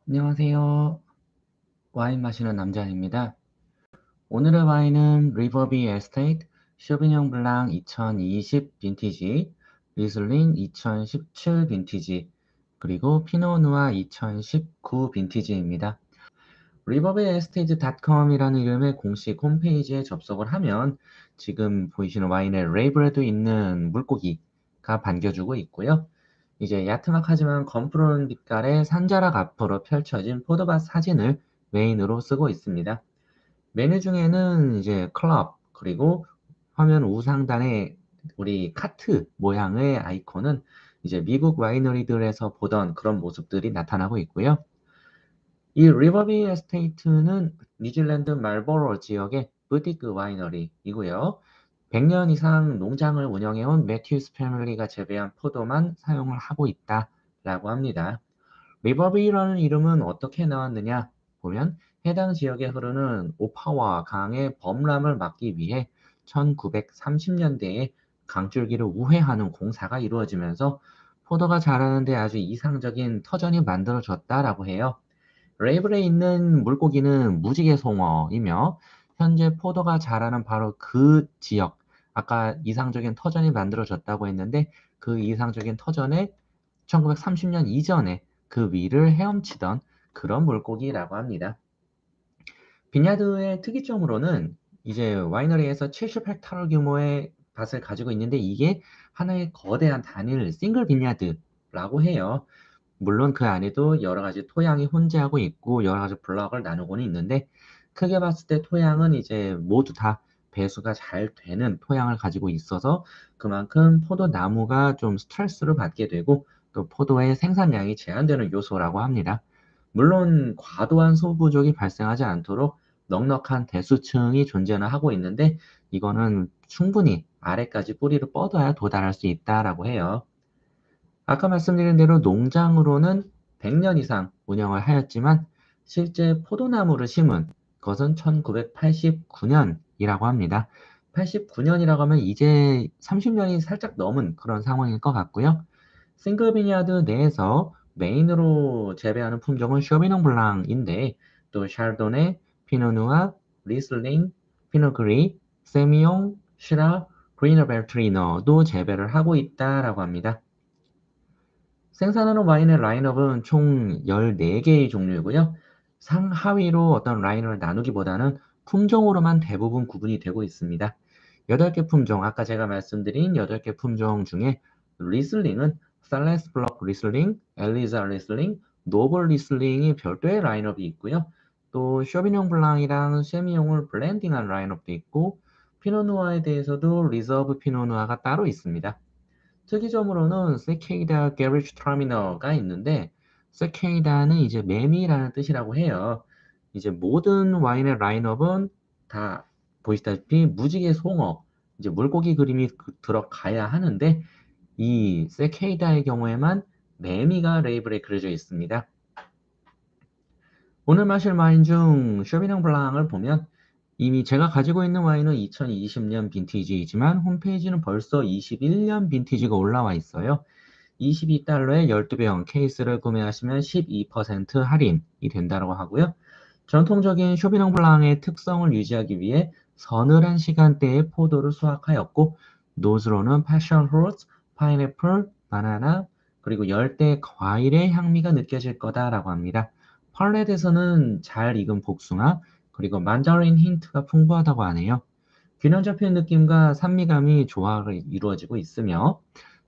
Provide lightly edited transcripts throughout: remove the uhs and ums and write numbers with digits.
안녕하세요. 와인 마시는 남자입니다. 오늘의 와인은 리버비 에스테이트 쇼비뇽 블랑 2020 빈티지, 리슬링 2017 빈티지, 그리고 피노누아 2019 빈티지입니다. 리버비 에스테이트.com이라는 이름의 공식 홈페이지에 접속을 하면 지금 보이시는 와인의 레이블에도 있는 물고기가 반겨주고 있고요. 이제 야트막하지만 검푸른 빛깔의 산자락 앞으로 펼쳐진 포도밭 사진을 메인으로 쓰고 있습니다. 메뉴 중에는 이제 클럽, 그리고 화면 우상단에 우리 카트 모양의 아이콘은 이제 미국 와이너리들에서 보던 그런 모습들이 나타나고 있고요. 이 리버비 에스테이트는 뉴질랜드 말보로 지역의 부티크 와이너리이고요. 100년 이상 농장을 운영해온 매튜스 패밀리가 재배한 포도만 사용을 하고 있다라고 합니다. 리버비라는 이름은 어떻게 나왔느냐 보면 해당 지역에 흐르는 오파와 강의 범람을 막기 위해 1930년대에 강줄기를 우회하는 공사가 이루어지면서 포도가 자라는데 아주 이상적인 터전이 만들어졌다라고 해요. 레이블에 있는 물고기는 무지개 송어이며 현재 포도가 자라는 바로 그 지역, 아까 이상적인 터전이 만들어졌다고 했는데 그 이상적인 터전에 1930년 이전에 그 위를 헤엄치던 그런 물고기라고 합니다. 빈야드의 특이점으로는 이제 와이너리에서 70헥타르 규모의 밭을 가지고 있는데 이게 하나의 거대한 단일 싱글 빈야드라고 해요. 물론 그 안에도 여러 가지 토양이 혼재하고 있고 여러 가지 블럭을 나누고는 있는데 크게 봤을 때 토양은 이제 모두 다 배수가 잘 되는 토양을 가지고 있어서 그만큼 포도나무가 좀 스트레스를 받게 되고 또 포도의 생산량이 제한되는 요소라고 합니다. 물론 과도한 소부족이 발생하지 않도록 넉넉한 대수층이 존재는 하고 있는데 이거는 충분히 아래까지 뿌리를 뻗어야 도달할 수 있다라고 해요. 아까 말씀드린 대로 농장으로는 100년 이상 운영을 하였지만 실제 포도나무를 심은 것은 1989년이라고 합니다. 89년이라고 하면 이제 30년이 살짝 넘은 그런 상황일 것 같고요. 싱글 비니아드 내에서 메인으로 재배하는 품종은 쇼비뇽 블랑인데 또 샤르도네, 피노누아, 리슬링, 피노그리, 세미옹, 시라, 그리너 벨트리너도 재배를 하고 있다라고 합니다. 생산하는 와인의 라인업은 총 14개의 종류이고요. 상하위로 어떤 라인을 나누기보다는 품종으로만 대부분 구분이 되고 있습니다. 8개 품종, 아까 제가 말씀드린 8개 품종 중에 리슬링은 살레스 블록 리슬링, 엘리자 리슬링, 노블 리슬링이 별도의 라인업이 있고요. 또 쇼비뇽 블랑이랑 세미용을 블렌딩한 라인업도 있고 피노누아에 대해서도 리저브 피노누아가 따로 있습니다. 특이점으로는 세케이다 게리지 트라미너가 있는데 세케이다는 이제 매미라는 뜻이라고 해요. 이제 모든 와인의 라인업은 다 보시다시피 무지개 송어, 이제 물고기 그림이 들어가야 하는데 이 세케이다의 경우에만 매미가 레이블에 그려져 있습니다. 오늘 마실 와인 중 쇼비뇽 블랑을 보면 이미 제가 가지고 있는 와인은 2020년 빈티지이지만 홈페이지는 벌써 21년 빈티지가 올라와 있어요. 22달러에 12병 케이스를 구매하시면 12% 할인이 된다고 하고요. 전통적인 쇼비뇽 블랑의 특성을 유지하기 위해 서늘한 시간대에 포도를 수확하였고 노즈로는 패션 프루트, 파인애플, 바나나, 그리고 열대 과일의 향미가 느껴질 거다라고 합니다. 팔렛에서는 잘 익은 복숭아, 그리고 만다린 힌트가 풍부하다고 하네요. 균형 잡힌 느낌과 산미감이 조화가 이루어지고 있으며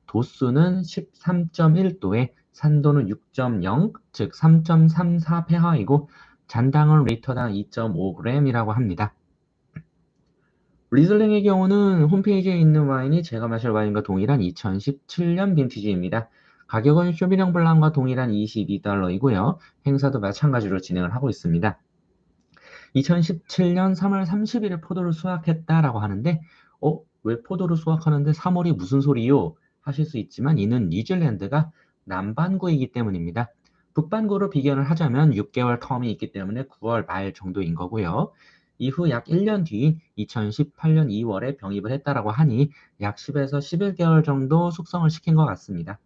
도수는 13.1도에 산도는 6.0, 즉 3.34 pH이고 잔당은 리터당 2.5g이라고 합니다. 리슬링의 경우는 홈페이지에 있는 와인이 제가 마실 와인과 동일한 2017년 빈티지입니다. 가격은 쇼비뇽 블랑과 동일한 22달러이고요. 행사도 마찬가지로 진행을 하고 있습니다. 2017년 3월 30일에 포도를 수확했다라고 하는데 왜 포도를 수확하는데 3월이 무슨 소리요? 하실 수 있지만 이는 뉴질랜드가 남반구이기 때문입니다. 북반구로 비교를 하자면 6개월 텀이 있기 때문에 9월 말 정도인 거고요. 이후 약 1년 뒤 2018년 2월에 병입을 했다라고 하니 약 10에서 11개월 정도 숙성을 시킨 것 같습니다.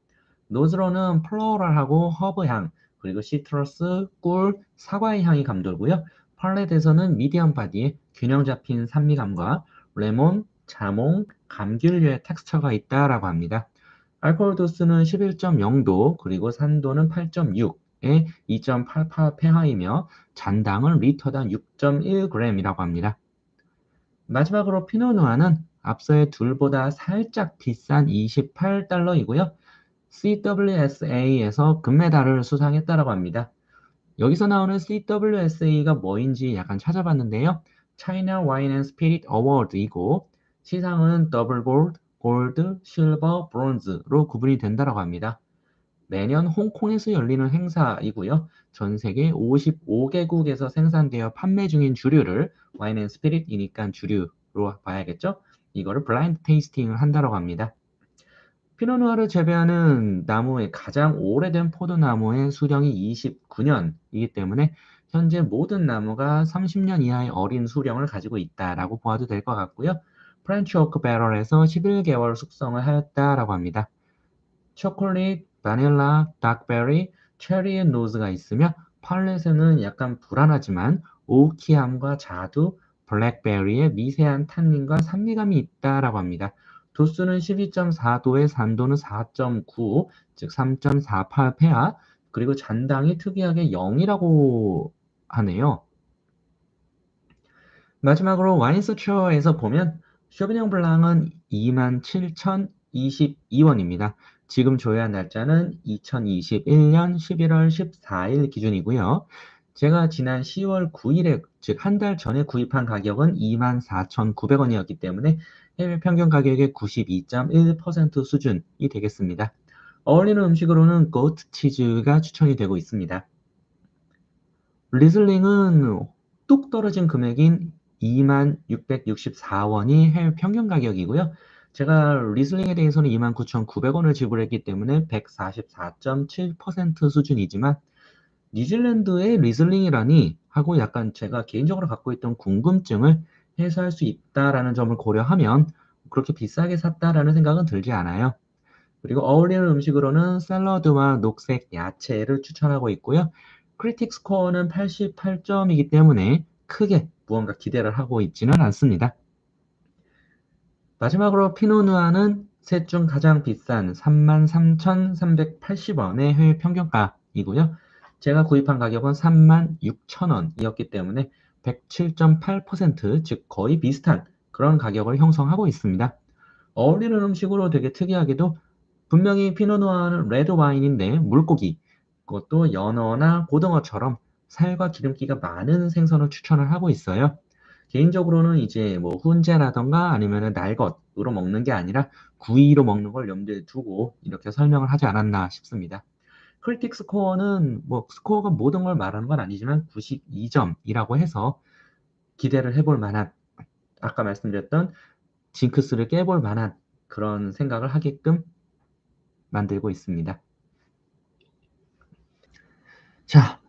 노즈로는 플로럴하고 허브향, 그리고 시트러스, 꿀, 사과의 향이 감돌고요. 팔렛에서는 미디엄 바디에 균형 잡힌 산미감과 레몬, 자몽, 감귤류의 텍스처가 있다라고 합니다. 알코올 도수는 11.0도, 그리고 산도는 8.6에 2.88 pH이며 잔당은 리터당 6.1g이라고 합니다. 마지막으로 피노누아는 앞서의 둘보다 살짝 비싼 $28이고요. CWSA에서 금메달을 수상했다고 합니다. 여기서 나오는 CWSA가 뭐인지 약간 찾아봤는데요. China Wine and Spirit Award이고 시상은 더블 골드, 골드, 실버, 브론즈로 구분이 된다고 합니다. 매년 홍콩에서 열리는 행사이고요. 전 세계 55개국에서 생산되어 판매 중인 주류를 와인 앤 스피릿이니까 주류로 봐야겠죠? 이거를 블라인드 테이스팅을 한다고 합니다. 피노누아를 재배하는 나무의 가장 오래된 포도나무의 수령이 29년이기 때문에 현재 모든 나무가 30년 이하의 어린 수령을 가지고 있다라고 보아도 될 것 같고요. 프렌치 오크 배럴에서 11개월 숙성을 하였다라고 합니다. 초콜릿, 바닐라, 닥베리, 체리의 노즈가 있으며 팔렛에는 약간 불안하지만 오키함과 자두, 블랙베리의 미세한 탄닌과 산미감이 있다라고 합니다. 도수는 12.4도에 산도는 4.9, 즉 3.48 페아, 그리고 잔당이 특이하게 0이라고 하네요. 마지막으로 와인서처에서 보면 쇼비뇽 블랑은 27,022원입니다. 지금 조회한 날짜는 2021년 11월 14일 기준이고요. 제가 지난 10월 9일에, 즉 한 달 전에 구입한 가격은 24,900원이었기 때문에 해외 평균 가격의 92.1% 수준이 되겠습니다. 어울리는 음식으로는 고트 치즈가 추천이 되고 있습니다. 리슬링은 뚝 떨어진 금액인 26,664원이 해외 평균 가격이고요. 제가 리슬링에 대해서는 29,900원을 지불했기 때문에 144.7% 수준이지만 뉴질랜드의 리슬링이라니 하고 약간 제가 개인적으로 갖고 있던 궁금증을 해소할 수 있다라는 점을 고려하면 그렇게 비싸게 샀다라는 생각은 들지 않아요. 그리고 어울리는 음식으로는 샐러드와 녹색 야채를 추천하고 있고요. 크리틱 스코어는 88점이기 때문에 크게 무언가 기대를 하고 있지는 않습니다. 마지막으로 피노누아는 셋 중 가장 비싼 33,380원의 해외 평균가이고요. 제가 구입한 가격은 36,000원이었기 때문에 107.8%, 즉 거의 비슷한 그런 가격을 형성하고 있습니다. 어울리는 음식으로 되게 특이하게도 분명히 피노누아는 레드 와인인데 물고기, 그것도 연어나 고등어처럼 살과 기름기가 많은 생선을 추천을 하고 있어요. 개인적으로는 이제 뭐 훈제라던가 아니면은 날것으로 먹는 게 아니라 구이로 먹는 걸 염두에 두고 이렇게 설명을 하지 않았나 싶습니다. 크리틱 스코어는 뭐 스코어가 모든 걸 말하는 건 아니지만 92점이라고 해서 기대를 해볼 만한, 아까 말씀드렸던 징크스를 깨볼 만한 그런 생각을 하게끔 만들고 있습니다. 자,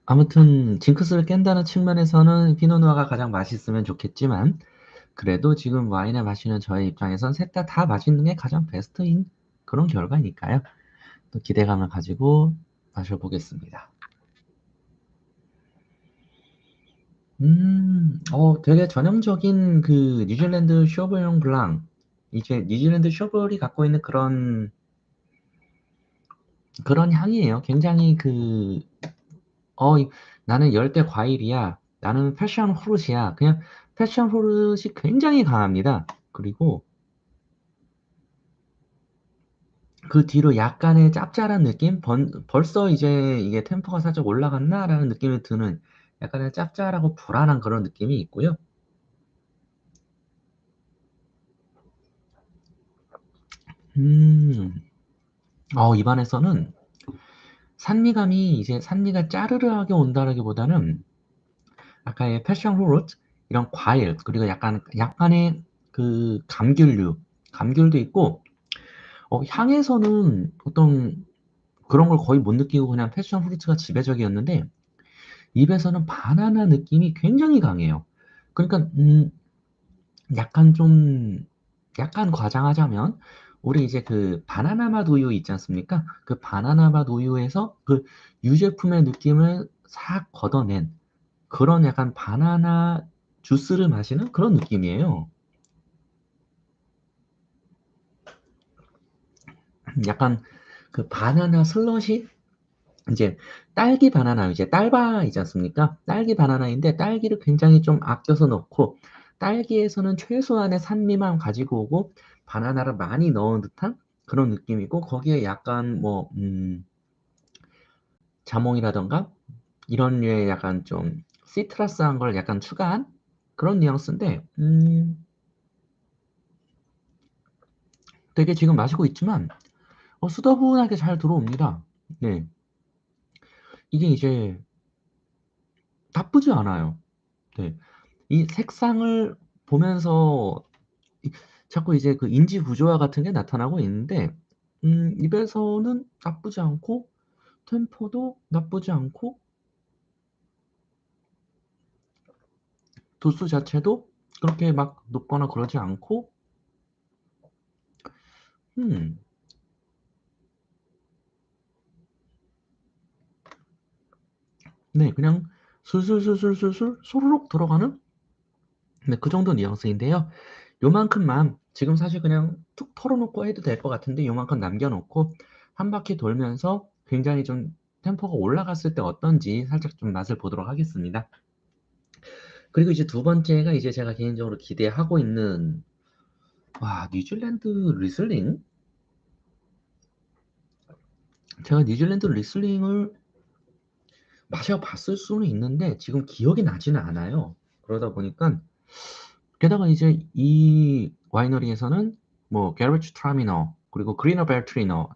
아무튼 징크스를 깬다는 측면에서는 피노누아가 가장 맛있으면 좋겠지만 그래도 지금 와인을 마시는 저의 입장에선 셋 다 맛있는 게 가장 베스트인 그런 결과니까요. 또 기대감을 가지고 마셔보겠습니다. 되게 전형적인 그 뉴질랜드 쇼비뇽 블랑, 이제 뉴질랜드 쇼블이 갖고 있는 그런 향이에요. 굉장히 나는 열대 과일이야. 나는 패션 후르시야. 그냥 패션 후르시 굉장히 강합니다. 그리고 그 뒤로 약간의 짭짤한 느낌? 벌써 이제 이게 템포가 살짝 올라갔나라는 느낌이 드는 약간의 짭짤하고 불안한 그런 느낌이 있고요. 음, 입안에서는 산미가 짜르르하게 온다라기보다는 아까의 패션 후르트 이런 과일 그리고 약간의 그 감귤도 있고 향에서는 어떤 그런 걸 거의 못 느끼고 그냥 패션 후르츠가 지배적이었는데 입에서는 바나나 느낌이 굉장히 강해요. 그러니까 약간 좀 약간 과장하자면 우리 이제 그 바나나 맛 우유 있지 않습니까? 그 바나나 맛 우유에서 그 유제품의 느낌을 싹 걷어낸 그런 약간 바나나 주스를 마시는 그런 느낌이에요. 약간 그 바나나 슬러시? 이제 딸기 바나나, 이제 딸바 있지 않습니까? 딸기 바나나인데 딸기를 굉장히 좀 아껴서 넣고 딸기에서는 최소한의 산미만 가지고 오고 바나나를 많이 넣은 듯한 그런 느낌이고 거기에 약간 뭐 자몽이라던가 이런 류의 약간 좀 시트러스한 걸 약간 추가한 그런 뉘앙스인데 되게 지금 마시고 있지만 수더분하게 잘 들어옵니다. 네. 이게 이제 나쁘지 않아요. 네. 이 색상을 보면서 자꾸 이제 그 인지 구조화 같은 게 나타나고 있는데 입에서는 나쁘지 않고 템포도 나쁘지 않고 도수 자체도 그렇게 막 높거나 그러지 않고 음 네 그냥 술술술술술술 소르륵 들어가는 네 그 정도 뉘앙스인데요. 요만큼만 지금 사실 그냥 툭 털어놓고 해도 될 것 같은데 요만큼 남겨 놓고 한 바퀴 돌면서 굉장히 좀 템포가 올라갔을 때 어떤지 살짝 좀 맛을 보도록 하겠습니다. 그리고 이제 두 번째가 이제 제가 개인적으로 기대하고 있는 뉴질랜드 리슬링? 제가 뉴질랜드 리슬링을 마셔봤을 수는 있는데 지금 기억이 나지는 않아요. 그러다 보니까 게다가 이제 이 와이너리에서는 뭐 게리츠 트라미너 그리고 그리너 벨트리너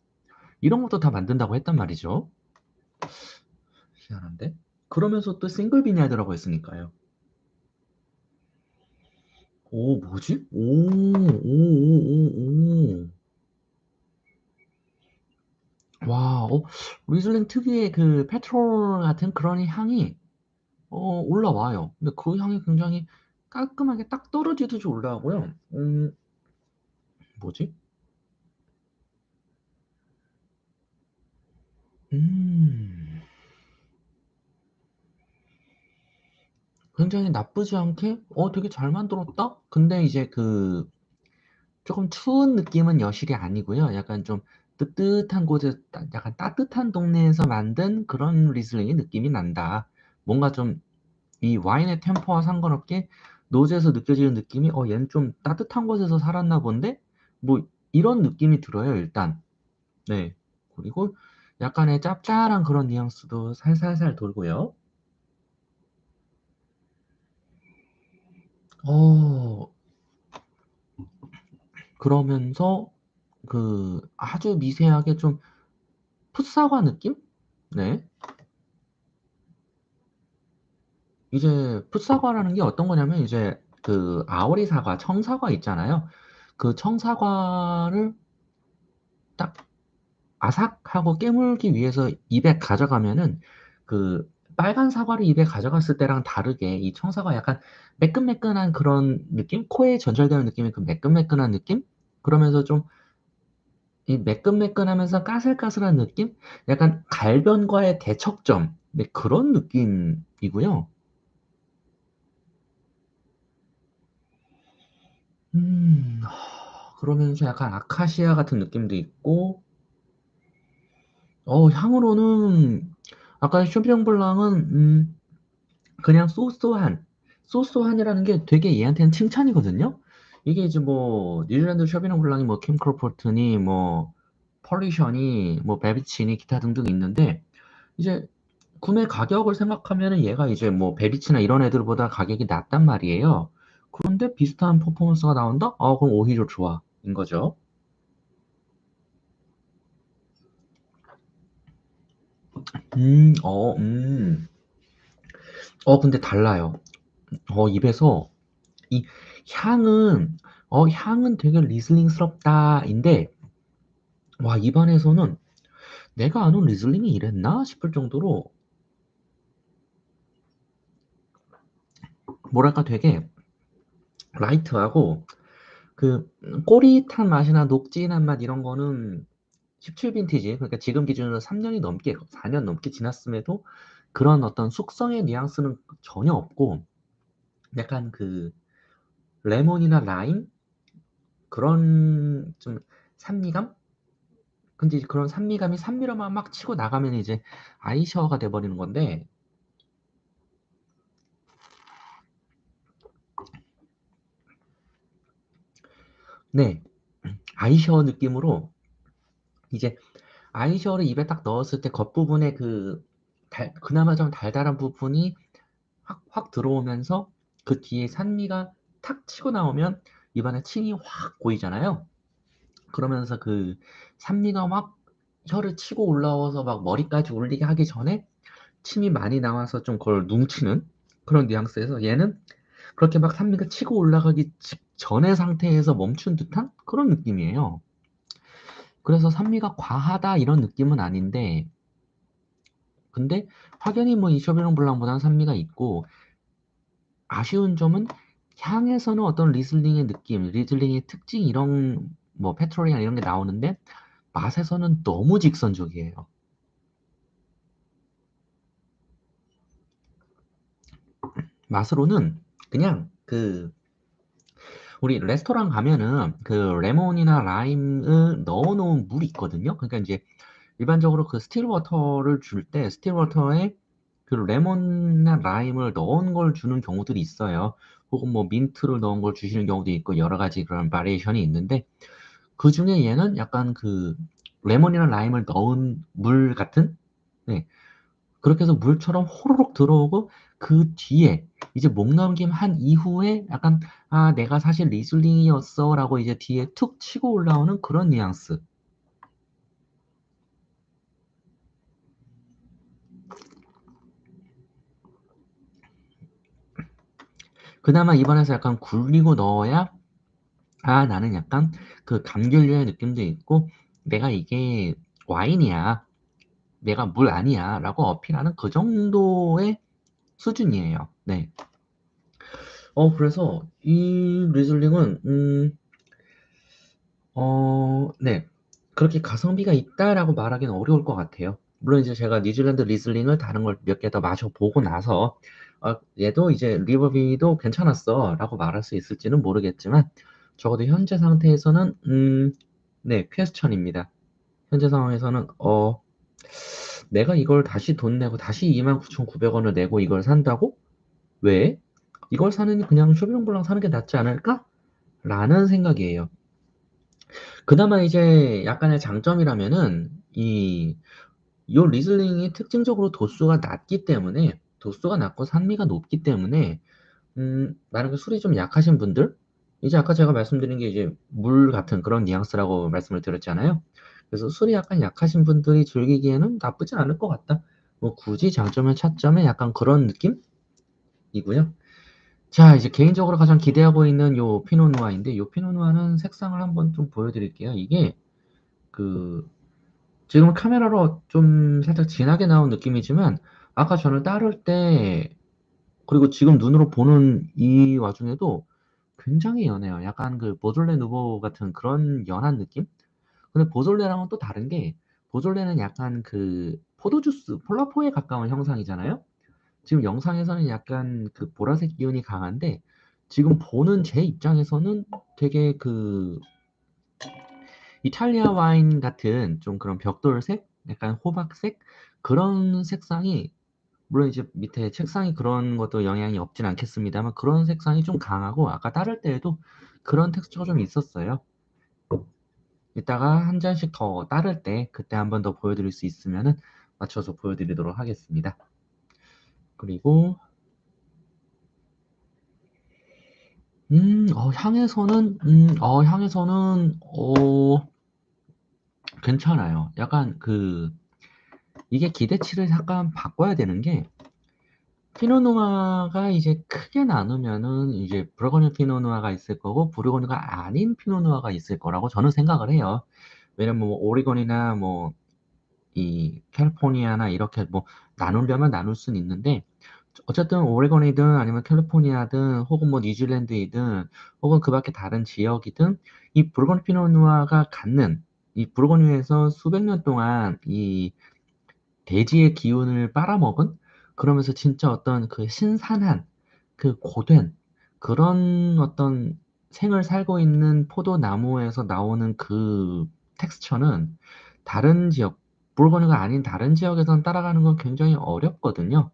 이런 것도 다 만든다고 했단 말이죠. 희한한데? 그러면서 또 싱글 비냐드라고 했으니까요. 오, 뭐지? 오. 와, 리슬링 특유의 그 페트롤 같은 그런 향이 올라와요. 근데 그 향이 굉장히 깔끔하게 딱 떨어지듯이 올라오고요. 뭐지? 음, 굉장히 나쁘지 않게, 되게 잘 만들었다? 근데 이제 그, 조금 추운 느낌은 여실히 아니고요. 약간 좀 뜨뜻한 곳에, 약간 따뜻한 동네에서 만든 그런 리슬링의 느낌이 난다. 뭔가 좀 이 와인의 템포와 상관없게 노즈에서 느껴지는 느낌이 얘는 좀 따뜻한 곳에서 살았나 본데 뭐 이런 느낌이 들어요 일단. 네. 그리고 약간의 짭짤한 그런 뉘앙스도 살살살 돌고요. 어 그러면서 그 아주 미세하게 좀 풋사과 느낌? 네. 이제 풋사과라는 게 어떤 거냐면 이제 그 아오리 사과, 청사과 있잖아요. 그 청사과를 딱 아삭하고 깨물기 위해서 입에 가져가면은 그 빨간 사과를 입에 가져갔을 때랑 다르게 이 청사가 약간 매끈매끈한 그런 느낌? 코에 전달되는 느낌의 그 매끈매끈한 느낌? 그러면서 좀 이 매끈매끈하면서 까슬까슬한 느낌? 약간 갈변과의 대척점. 네, 그런 느낌이고요. 그러면서 약간 아카시아 같은 느낌도 있고, 향으로는 아까 쇼비뇽 블랑은 그냥 소소한이라는 게 되게 얘한테는 칭찬이거든요. 이게 이제 뭐 뉴질랜드 쇼비뇽 블랑이 뭐 캠 크로포트니 뭐 펄리션이 뭐 베비치니 기타 등등 있는데 이제 구매 가격을 생각하면은 얘가 이제 뭐 베비치나 이런 애들보다 가격이 낮단 말이에요. 그런데 비슷한 퍼포먼스가 나온다? 그럼 오히려 좋아인 거죠. 음, 어, 음. 근데 달라요. 입에서 이 향은 향은 되게 리슬링스럽다인데 와 입안에서는 '내가 아는 리슬링이 이랬나?' 싶을 정도로 뭐랄까 되게 라이트하고 꼬릿한 맛이나 녹진한 맛 이런 거는 17 빈티지, 그러니까 지금 기준으로 3년이 넘게, 4년 넘게 지났음에도 그런 어떤 숙성의 뉘앙스는 전혀 없고, 약간 레몬이나 라임? 그런 좀 산미감? 근데 이제 그런 산미감이 산미로만 막 치고 나가면 이제 아이셔가 돼버리는 건데, 네, 아이셔 느낌으로 이제 아이셔를 입에 딱 넣었을 때 겉부분에 그나마 좀 달달한 부분이 확 들어오면서 그 뒤에 산미가 탁 치고 나오면 입안에 침이 확 고이잖아요. 그러면서 그 산미가 막 혀를 치고 올라와서 막 머리까지 울리게 하기 전에 침이 많이 나와서 좀 그걸 뭉치는 그런 뉘앙스에서, 얘는 그렇게 막 산미가 치고 올라가기 직전의 상태에서 멈춘 듯한 그런 느낌이에요. 그래서 산미가 과하다 이런 느낌은 아닌데, 근데 확연히 뭐 이 쇼비뇽 블랑보다는 산미가 있고, 아쉬운 점은 향에서는 어떤 리슬링의 느낌, 리슬링의 특징 이런 뭐 페트롤이나 이런 게 나오는데, 맛에서는 너무 직선적이에요. 맛으로는 그냥 우리 레스토랑 가면은 레몬이나 라임을 넣어놓은 물이 있거든요. 그러니까 이제 일반적으로 스틸 워터를 줄 때 스틸 워터에 레몬이나 라임을 넣은 걸 주는 경우들이 있어요. 혹은 뭐 민트를 넣은 걸 주시는 경우도 있고 여러 가지 그런 바리에이션이 있는데, 그 중에 얘는 약간 레몬이나 라임을 넣은 물 같은, 네, 그렇게 해서 물처럼 호로록 들어오고, 그 뒤에 이제 목 넘김 한 이후에 약간 아 내가 사실 리슬링이었어 라고 이제 뒤에 툭 치고 올라오는 그런 뉘앙스. 그나마 입안에서 약간 굴리고 넣어야 아 나는 약간 감귤류의 느낌도 있고, 내가 이게 와인이야, 내가 물 아니야 라고 어필하는 그 정도의 수준이에요. 네. 그래서 이 리슬링은 네. 그렇게 가성비가 있다라고 말하기는 어려울 것 같아요. 물론 이제 제가 뉴질랜드 리슬링을 다른 걸 몇 개 더 마셔보고 나서 얘도 이제 리버비도 괜찮았어라고 말할 수 있을지는 모르겠지만, 적어도 현재 상태에서는 네, 퀘스천입니다. 현재 상황에서는 내가 이걸 다시 돈 내고 다시 29,900원을 내고 이걸 산다고? 왜? 이걸 사느니 그냥 쇼비뇽 블랑 사는 게 낫지 않을까? 라는 생각이에요. 그나마 이제 약간의 장점이라면은 요 리슬링이 특징적으로 도수가 낮고 산미가 높기 때문에, 만약에 술이 좀 약하신 분들, 이제 아까 제가 말씀드린 게 이제 물 같은 그런 뉘앙스라고 말씀을 드렸잖아요. 그래서 술이 약간 약하신 분들이 즐기기에는 나쁘지 않을 것 같다. 뭐 굳이 장점을 찾자면 약간 그런 느낌이고요. 자, 이제 개인적으로 가장 기대하고 있는 요 피노누아인데, 요 피노누아는 색상을 한번 좀 보여드릴게요. 이게 그 지금 카메라로 좀 살짝 진하게 나온 느낌이지만, 아까 저는 따를 때 그리고 지금 눈으로 보는 이 와중에도 굉장히 연해요. 약간 보졸레 누보 같은 그런 연한 느낌? 근데 보졸레랑은 또 다른 게, 보졸레는 약간 포도주스, 폴라포에 가까운 형상이잖아요. 지금 영상에서는 약간 보라색 기운이 강한데, 지금 보는 제 입장에서는 되게 이탈리아 와인 같은 좀 그런 벽돌색, 약간 호박색 그런 색상이, 물론 이제 밑에 책상이 그런 것도 영향이 없진 않겠습니다만, 그런 색상이 좀 강하고 아까 따를 때에도 그런 텍스처가 좀 있었어요. 이따가 한 잔씩 더 따를 때 그때 한 번 더 보여드릴 수 있으면은 맞춰서 보여드리도록 하겠습니다. 그리고 향에서는 괜찮아요. 약간 이게 기대치를 약간 바꿔야 되는 게, 피노누아가 이제 크게 나누면은 이제 부르고뉴 피노누아가 있을 거고 부르고뉴가 아닌 피노누아가 있을 거라고 저는 생각을 해요. 왜냐면 뭐 오리곤이나 뭐 이 캘리포니아나 이렇게 뭐 나누려면 나눌 수는 있는데, 어쨌든 오레곤이든 아니면 캘리포니아든 혹은 뭐 뉴질랜드이든 혹은 그 밖에 다른 지역이든 이 부르고뉴 피노누아가 갖는 이 부르고뉴에서 수백 년 동안 이 대지의 기운을 빨아먹은 그러면서 진짜 어떤 그 신선한 그 고된 그런 어떤 생을 살고 있는 포도나무에서 나오는 그 텍스처는 다른 지역, 부르고뉴가 아닌 다른 지역에선 따라가는 건 굉장히 어렵거든요.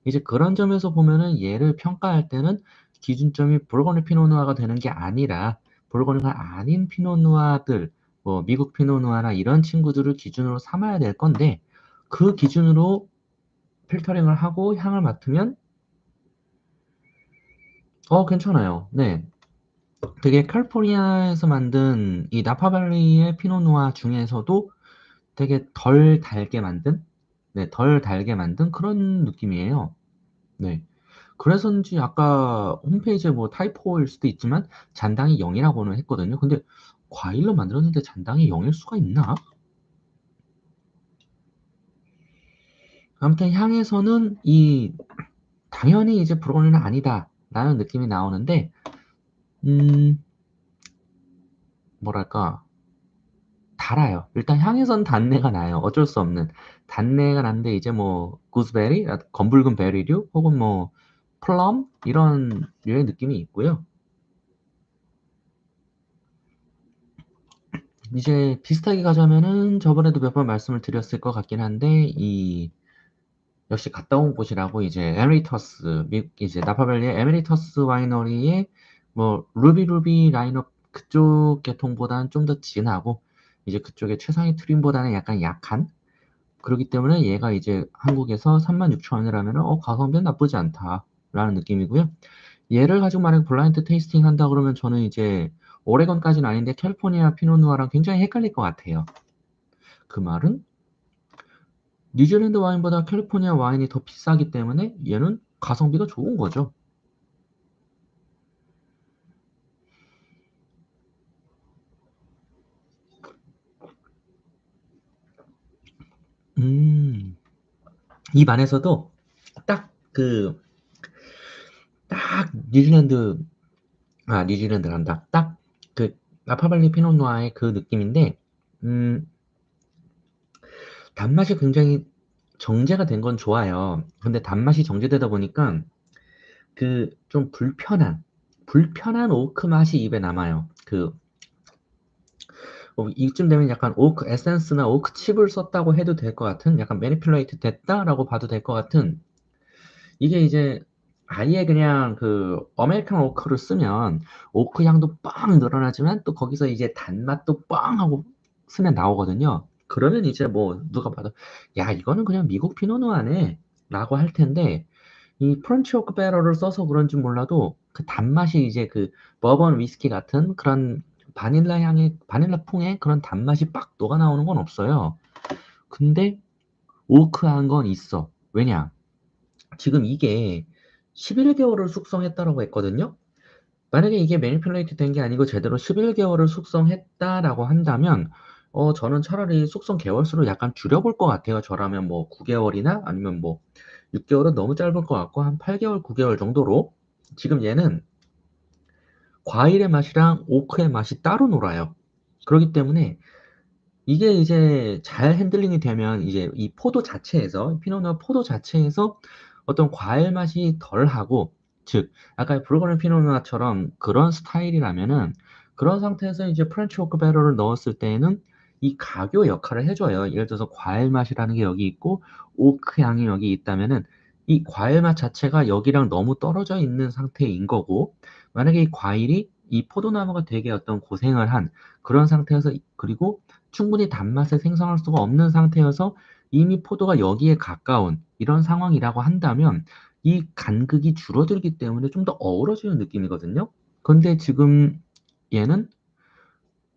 이제 그런 점에서 보면은 얘를 평가할 때는 기준점이 부르고뉴 피노누아가 되는 게 아니라 부르고뉴가 아닌 피노누아들, 뭐 미국 피노누아나 이런 친구들을 기준으로 삼아야 될 건데 그 기준으로 필터링을 하고 향을 맡으면 괜찮아요. 네. 되게 캘리포니아에서 만든 이 나파밸리의 피노누아 중에서도 되게 덜 달게 만든, 네, 덜 달게 만든 그런 느낌이에요. 네. 그래서인지 아까 홈페이지에 뭐 타이포일 수도 있지만 잔당이 0이라고는 했거든요. 근데 과일로 만들었는데 잔당이 0일 수가 있나? 아무튼 향에서는 이 당연히 이제 브로콜리는 아니다라는 느낌이 나오는데 음, 뭐랄까 달아요. 일단 향에선 단내가 나요. 어쩔 수 없는 단내가 나는데 이제 뭐 구스베리, 검붉은 베리류 혹은 뭐 플럼 이런 류의 느낌이 있고요. 이제 비슷하게 가자면은 저번에도 몇 번 말씀을 드렸을 것 같긴 한데 이 역시 갔다 온 곳이라고 이제 에메리터스 이제 나파밸리의 에메리터스 와이너리의 뭐 루비 라인업 그쪽 계통보다는 좀 더 진하고 이제 그쪽의 최상위 트림보다는 약간 약한 그렇기 때문에 얘가 이제 한국에서 36,000원이라면 가성비는 나쁘지 않다라는 느낌이고요. 얘를 가지고 만약에 블라인드 테이스팅 한다 그러면 저는 이제 오레곤까지는 아닌데 캘리포니아 피노누아랑 굉장히 헷갈릴 것 같아요. 그 말은 뉴질랜드 와인보다 캘리포니아 와인이 더 비싸기 때문에 얘는 가성비가 좋은 거죠. 음, 입 안에서도 딱 그, 딱 뉴질랜드란다. 딱 그 나파발리 피노누아의 그 느낌인데, 음, 단맛이 굉장히 정제가 된 건 좋아요. 근데 단맛이 정제되다 보니까 그 좀 불편한 오크 맛이 입에 남아요. 이쯤 되면 약간 오크 에센스나 오크 칩을 썼다고 해도 될 것 같은 약간 매니플레이트 됐다라고 봐도 될 것 같은 이게 이제 아예 그냥 그 아메리칸 오크를 쓰면 오크 향도 빵 늘어나지만 또 거기서 이제 단맛도 빵 하고 쓰면 나오거든요. 그러면 이제 뭐 누가 봐도 야 이거는 그냥 미국 피노누아네 라고 할 텐데 이 프렌치 오크 배럴을 써서 그런지 몰라도 그 단맛이 이제 그 버번 위스키 같은 그런 바닐라 풍의 그런 단맛이 빡 녹아 나오는 건 없어요. 근데 오크한 건 있어. 왜냐? 지금 이게 11개월을 숙성했다라고 했거든요. 만약에 이게 매니플레이트 된 게 아니고 제대로 11개월을 숙성했다라고 한다면 저는 차라리 숙성 개월 수를 약간 줄여볼 것 같아요. 저라면 뭐 9개월이나 아니면 뭐 6개월은 너무 짧을 것 같고 한 8개월, 9개월 정도로 지금 얘는 과일의 맛이랑 오크의 맛이 따로 놀아요. 그렇기 때문에 이게 이제 잘 핸들링이 되면 이제 이 포도 자체에서 피노누아 포도 자체에서 어떤 과일 맛이 덜하고 즉 아까 부르고뉴 피노누아처럼 그런 스타일이라면은 그런 상태에서 이제 프렌치 오크 배럴을 넣었을 때에는 이 가교 역할을 해줘요. 예를 들어서 과일 맛이라는 게 여기 있고 오크 향이 여기 있다면은 이 과일 맛 자체가 여기랑 너무 떨어져 있는 상태인 거고 만약에 이 과일이 이 포도나무가 되게 어떤 고생을 한 그런 상태에서 그리고 충분히 단맛을 생성할 수가 없는 상태여서 이미 포도가 여기에 가까운 이런 상황이라고 한다면 이 간극이 줄어들기 때문에 좀 더 어우러지는 느낌이거든요. 근데 지금 얘는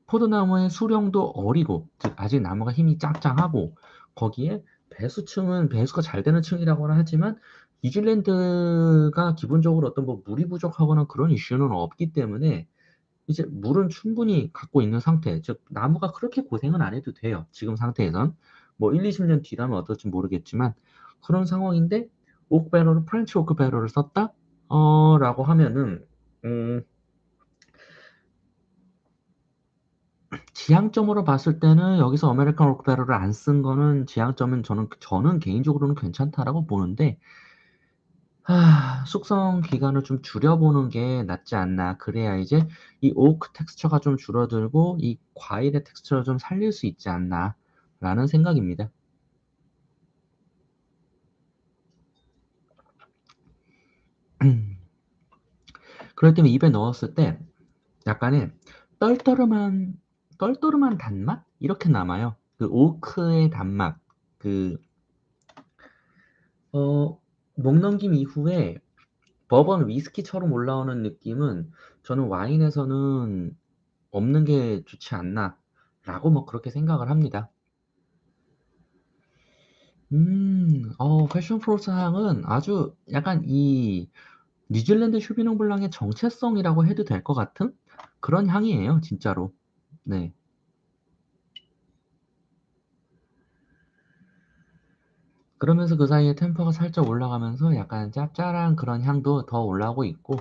포도나무의 수령도 어리고 즉 아직 나무가 힘이 짱짱하고 거기에 배수층은 배수가 잘 되는 층이라고는 하지만 뉴질랜드가 기본적으로 어떤 뭐 물이 부족하거나 그런 이슈는 없기 때문에 이제 물은 충분히 갖고 있는 상태, 즉 나무가 그렇게 고생은 안 해도 돼요. 지금 상태에선 뭐 1, 20년 뒤라면 어떨지 모르겠지만 그런 상황인데 오크 배럴을 프렌치 오크 배럴을 썼다? 라고 하면은 지향점으로 봤을 때는 여기서 아메리칸 오크 배럴을 안 쓴 거는 지향점은 저는 개인적으로는 괜찮다라고 보는데 숙성 기간을 좀 줄여보는 게 낫지 않나. 그래야 이제 이 오크 텍스처가 좀 줄어들고 이 과일의 텍스처를 좀 살릴 수 있지 않나라는 생각입니다. 그럴 때면 입에 넣었을 때 약간의 떨떠름한 단맛 이렇게 남아요. 그 오크의 단맛, 그 목 넘김 이후에 버번 위스키처럼 올라오는 느낌은 저는 와인에서는 없는 게 좋지 않나라고 뭐 그렇게 생각을 합니다. 패션 프로스 향은 아주 약간 이 뉴질랜드 쇼비뇽 블랑의 정체성이라고 해도 될 것 같은 그런 향이에요, 진짜로. 네. 그러면서 그 사이에 템퍼가 살짝 올라가면서 약간 짭짤한 그런 향도 더 올라오고 있고,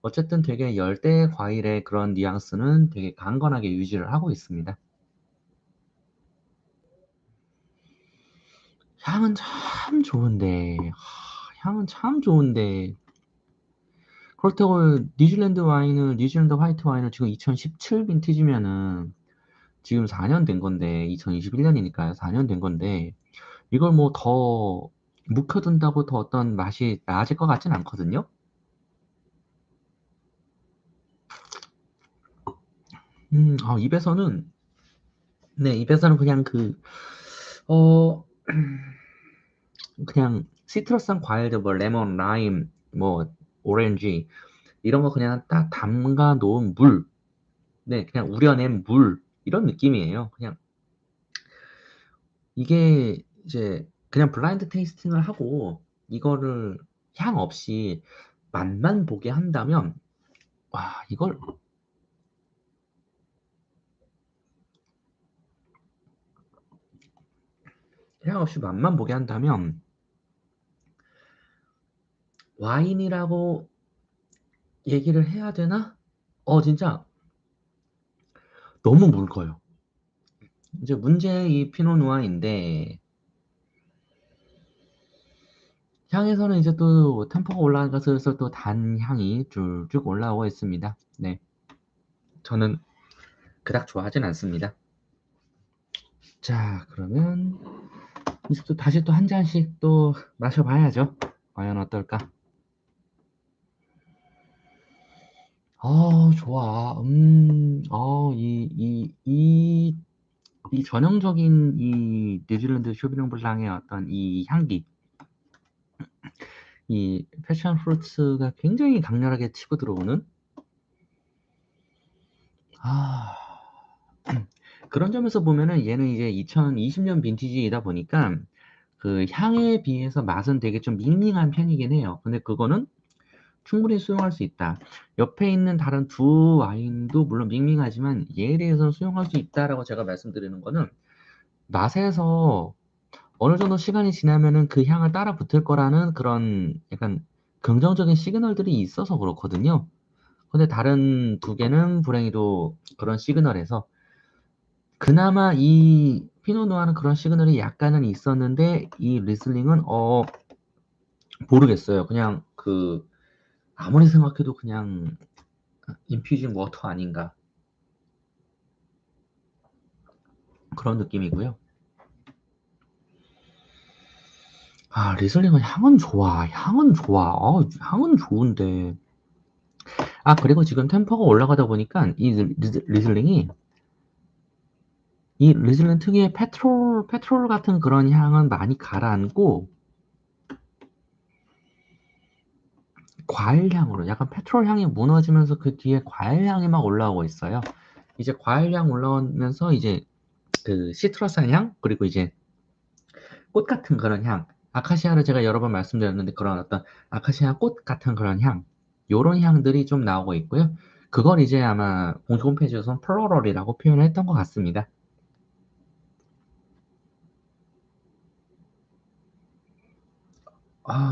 어쨌든 되게 열대 과일의 그런 뉘앙스는 되게 강건하게 유지를 하고 있습니다. 향은 참 좋은데, 향은 참 좋은데, 그렇다고 뉴질랜드 화이트 와인을 지금 2017 빈티지면은 지금 4년 된 건데, 2021년이니까요. 4년 된 건데, 이걸 뭐 더 묵혀둔다고 더 어떤 맛이 나아질 것 같진 않거든요. 입에서는, 네, 입에서는 그냥 어, 그냥 시트러스한 과일들, 뭐, 레몬, 라임, 뭐, 오렌지, 이런 거 그냥 딱 담가 놓은 물, 네, 그냥 우려낸 물, 이런 느낌이에요. 그냥, 이게 이제 그냥 블라인드 테이스팅을 하고, 이거를 향 없이 맛만 보게 한다면, 와, 이걸 향 없이 맛만 보게 한다면, 와인이라고 얘기를 해야 되나? 진짜 너무 묽어요. 이제 문제 이 피노누아인데, 향에서는 이제 또 템포가 올라가서 슬슬 또 단 향이 쭉쭉 올라오고 있습니다. 네. 저는 그닥 좋아하진 않습니다. 자, 그러면 이제 또 다시 또 한 잔씩 또 마셔봐야죠. 과연 어떨까? 좋아. 이 전형적인 이 뉴질랜드 쇼비뇽 블랑의 어떤 이 향기, 이 패션 프루츠가 굉장히 강렬하게 치고 들어오는 아, 그런 점에서 보면은 얘는 이제 2020년 빈티지이다 보니까 그 향에 비해서 맛은 되게 좀 밍밍한 편이긴 해요. 근데 그거는 충분히 수용할 수 있다. 옆에 있는 다른 두 와인도 물론 밍밍하지만 얘에 대해서는 수용할 수 있다라고 제가 말씀드리는 거는 맛에서 어느 정도 시간이 지나면은 그 향을 따라 붙을 거라는 그런 약간 긍정적인 시그널들이 있어서 그렇거든요. 근데 다른 두 개는 불행히도 그런 시그널에서 그나마 이 피노누아는 그런 시그널이 약간은 있었는데 이 리슬링은 모르겠어요. 그냥 아무리 생각해도 그냥 인퓨징 워터 아닌가 그런 느낌이고요. 리슬링은 향은 좋아. 향은 좋아. 향은 좋은데. 그리고 지금 템퍼가 올라가다 보니까 리슬링이 이 리슬링 특유의 페트롤 같은 그런 향은 많이 가라앉고 과일 향으로 약간 페트롤 향이 무너지면서 그 뒤에 과일 향이 막 올라오고 있어요. 이제 과일 향 올라오면서 이제 그 시트러스한 향 그리고 이제 꽃 같은 그런 향 아카시아를 제가 여러 번 말씀드렸는데 그런 어떤 아카시아 꽃 같은 그런 향 요런 향들이 좀 나오고 있고요. 그걸 이제 아마 공식 홈페이지에서는 플로럴이라고 표현을 했던 것 같습니다.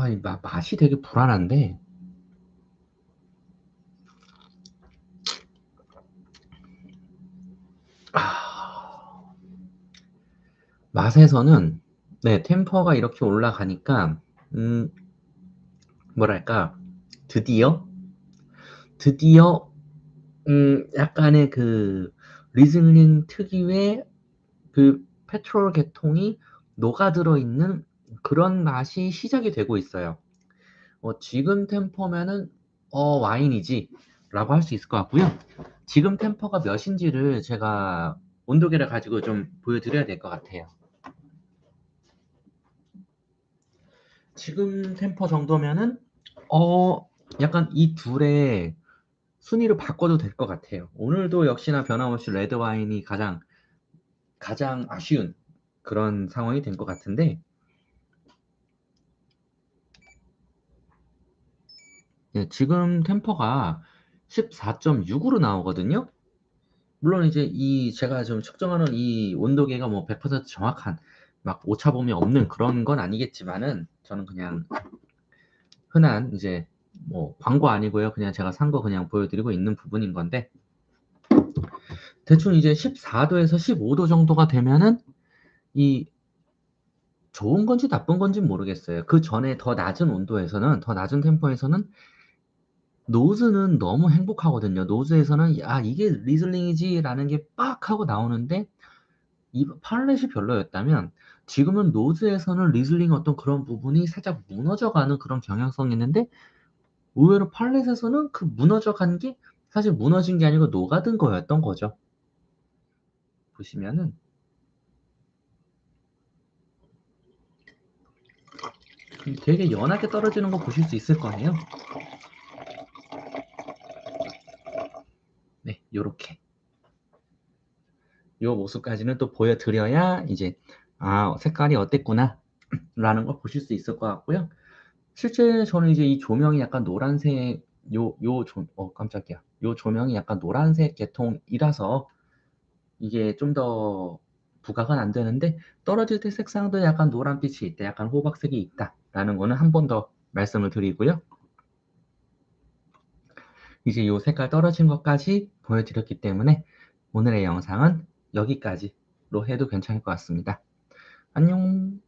이 맛이 되게 불안한데, 아, 맛에서는, 네, 템퍼가 이렇게 올라가니까, 음, 뭐랄까, 드디어, 드디어, 약간의 그, 리즐링 특유의 그 페트롤 계통이 녹아들어 있는 그런 맛이 시작이 되고 있어요. 지금 템퍼면은 와인이지 라고 할 수 있을 것 같고요. 지금 템퍼가 몇인지를 제가 온도계를 가지고 좀 보여드려야 될 것 같아요. 지금 템퍼 정도면은 약간 이 둘의 순위를 바꿔도 될 것 같아요. 오늘도 역시나 변함없이 레드 와인이 가장 아쉬운 그런 상황이 된 것 같은데, 예, 지금 템퍼가 14.6으로 나오거든요. 물론 이제 이 제가 좀 측정하는 이 온도계가 뭐 100% 정확한 막 오차범위 없는 그런 건 아니겠지만은 저는 그냥 흔한 이제 뭐 광고 아니고요. 그냥 제가 산 거 그냥 보여드리고 있는 부분인 건데, 대충 이제 14도에서 15도 정도가 되면은 이 좋은 건지 나쁜 건지 모르겠어요. 그 전에 더 낮은 템포에서는 노즈는 너무 행복하거든요. 노즈에서는 이게 리즐링이지라는 게 빡 하고 나오는데, 이 팔렛이 별로였다면 지금은 노즈에서는 리즐링 어떤 그런 부분이 살짝 무너져가는 그런 경향성이 있는데, 의외로 팔렛에서는 그 무너져간 게 사실 무너진 게 아니고 녹아든 거였던 거죠. 보시면은 되게 연하게 떨어지는 거 보실 수 있을 거예요. 네, 요렇게 요 모습까지는 또 보여드려야 이제 색깔이 어땠구나 라는 걸 보실 수 있을 것 같고요. 실제 저는 이제 이 조명이 약간 노란색, 깜짝이야. 요 조명이 약간 노란색 계통이라서 이게 좀 더 부각은 안 되는데, 떨어질 때 색상도 약간 노란빛이 있다, 약간 호박색이 있다라는 거는 한 번 더 말씀을 드리고요. 이제 요 색깔 떨어진 것까지 보여드렸기 때문에 오늘의 영상은 여기까지로 해도 괜찮을 것 같습니다. 안녕.